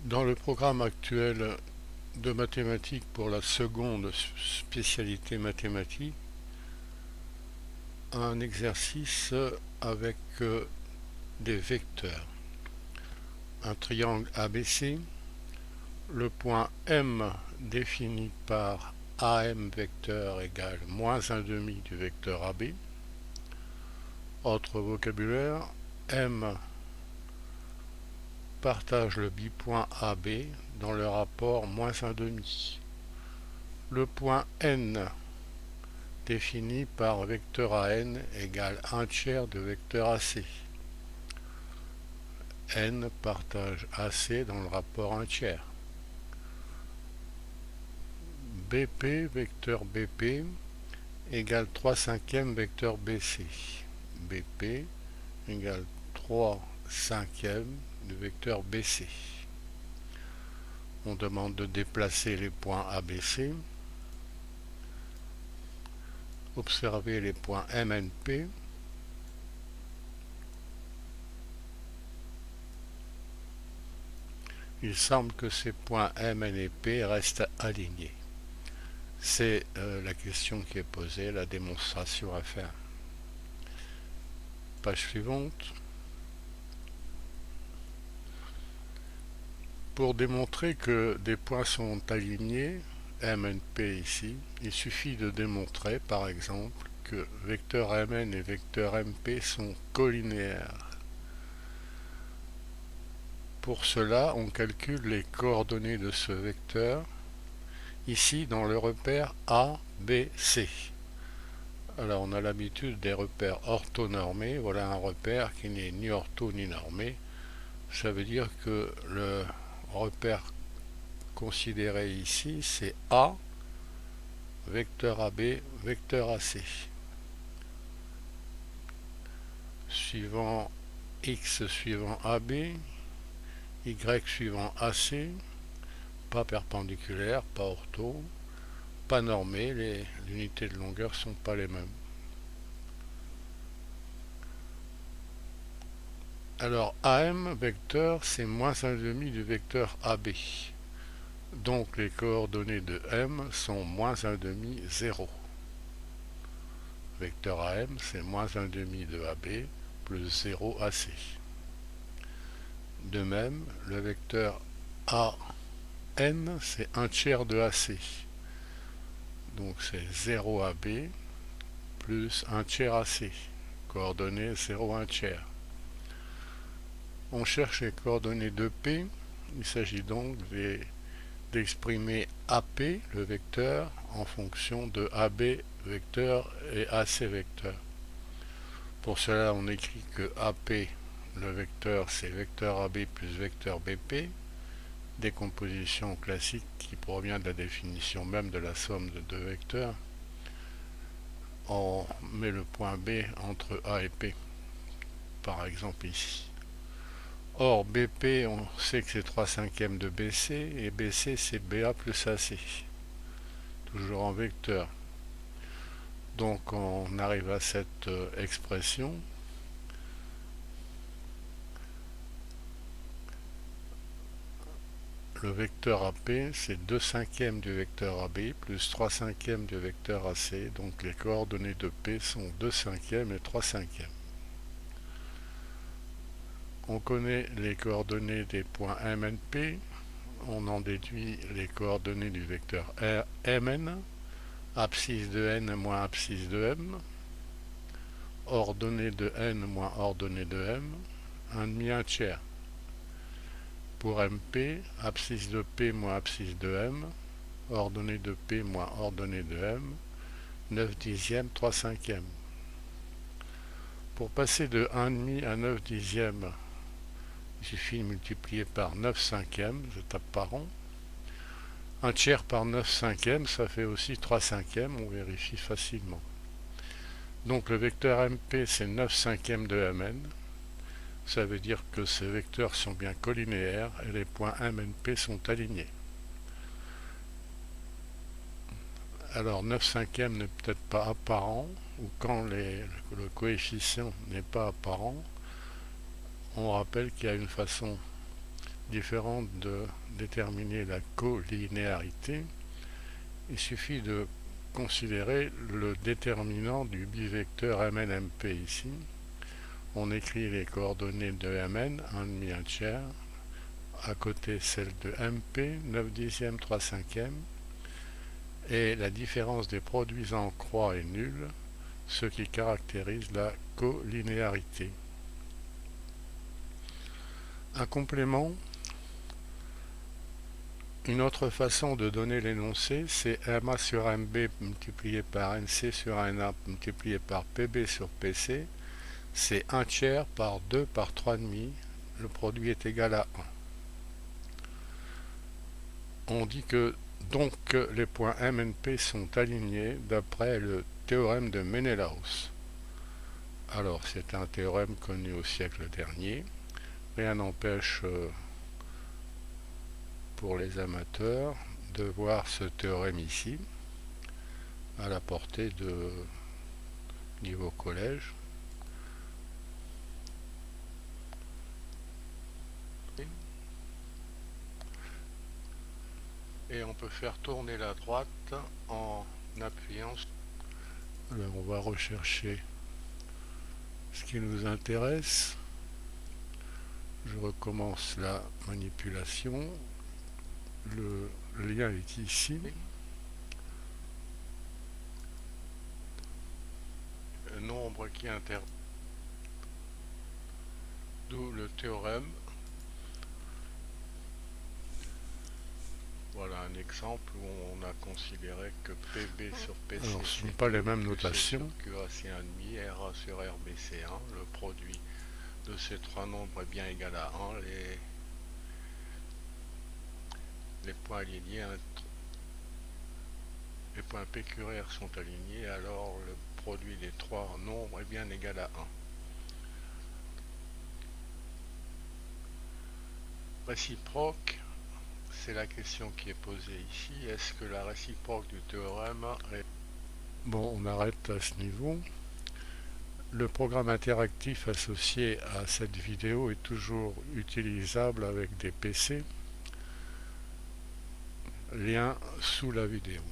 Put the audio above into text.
Dans le programme actuel de mathématiques pour la seconde spécialité mathématique, un exercice avec des vecteurs. Un triangle ABC, le point M défini par AM vecteur égale moins 1 demi du vecteur AB. Autre vocabulaire, M partage le bipoint AB dans le rapport moins 1 demi. Le point N défini par vecteur AN égale 1 tiers de vecteur AC. N partage AC dans le rapport 1 tiers. BP, vecteur BP, égale 3 cinquièmes vecteur BC. BP égale 3 cinquièmes du vecteur BC. On demande de déplacer les points ABC. Observez les points MNP. Il semble que ces points MN et P restent alignés. C'est la question qui est posée, la démonstration à faire. Page suivante. Pour démontrer que des points sont alignés, MNP ici, il suffit de démontrer par exemple que vecteur MN et vecteur MP sont collinéaires. Pour cela, on calcule les coordonnées de ce vecteur, ici dans le repère A, B, C. Alors on a l'habitude des repères orthonormés, voilà un repère qui n'est ni ortho ni normé. Ça veut dire que le repère considéré ici, c'est A, vecteur AB, vecteur AC. Suivant X suivant AB, Y suivant AC, pas perpendiculaire, pas ortho, pas normé, les unités de longueur ne sont pas les mêmes. Alors AM vecteur, c'est moins 1,5 du vecteur AB. Donc les coordonnées de M sont moins 1,5, 0. Vecteur AM, c'est moins 1,5 de AB plus 0 AC. De même, le vecteur AN, c'est 1 tiers de AC. Donc c'est 0 AB plus 1 tiers AC. Coordonnées 0, 1 tiers. On cherche les coordonnées de P. Il s'agit donc d'exprimer AP, le vecteur, en fonction de AB vecteur et AC vecteur. Pour cela, on écrit que AP, le vecteur, c'est vecteur AB plus vecteur BP, décomposition classique qui provient de la définition même de la somme de deux vecteurs. On met le point B entre A et P, par exemple ici. Or, BP, on sait que c'est 3 cinquièmes de BC, et BC, c'est BA plus AC, toujours en vecteur. Donc, on arrive à cette expression. Le vecteur AP, c'est 2 cinquièmes du vecteur AB plus 3 cinquièmes du vecteur AC. Donc, les coordonnées de P sont 2 cinquièmes et 3 cinquièmes. On connaît les coordonnées des points MNP. On en déduit les coordonnées du vecteur Mn, abscisse de n moins abscisse de m, ordonnée de n moins ordonnée de m, 1 demi, 1 tiers. Pour MP, abscisse de P moins abscisse de M, ordonnée de P moins ordonnée de M, 9 dixièmes, 3 cinquièmes. Pour passer de 1 demi à 9 dixièmes, il suffit de multiplier par 9 cinquièmes, je tape par rond. 1 tiers par 9 cinquièmes, ça fait aussi 3 cinquièmes, on vérifie facilement. Donc le vecteur MP, c'est 9 cinquièmes de Mn. Ça veut dire que ces vecteurs sont bien collinéaires et les points MNP sont alignés. Alors 9 cinquièmes n'est peut-être pas apparent, ou quand le coefficient n'est pas apparent, on rappelle qu'il y a une façon différente de déterminer la collinéarité, il suffit de considérer le déterminant du bivecteur MNMP ici. On écrit les coordonnées de Mn, 1,5, 1 tiers, à côté celle de MP, 9 dixièmes, 3 cinquièmes, et la différence des produits en croix est nulle, ce qui caractérise la collinéarité. Un complément. Une autre façon de donner l'énoncé, c'est MA sur MB multiplié par NC sur NA multiplié par PB sur PC. C'est 1 tiers par 2 par 3,5. Le produit est égal à 1. On dit que donc les points MNP sont alignés d'après le théorème de Menelaus. Alors c'est un théorème connu au siècle dernier. Rien n'empêche pour les amateurs de voir ce théorème ici à la portée de niveau collège. Et on peut faire tourner la droite en appuyant. Alors on va rechercher ce qui nous intéresse. Je recommence la manipulation. Le lien est ici. Le nombre qui intervient. D'où le théorème. Voilà un exemple où on a considéré que PB sur PC. Alors, ce ne sont pas les mêmes notations. QA c'est 1,5, RA sur RB c'est 1. Le produit de ces trois nombres est bien égal à 1. Les points alignés, les points PQR sont alignés, alors le produit des trois nombres est bien égal à 1. Réciproque, c'est la question qui est posée ici. Est-ce que la réciproque du théorème est... Bon, on arrête à ce niveau. Le programme interactif associé à cette vidéo est toujours utilisable avec des PC. Lien sous la vidéo.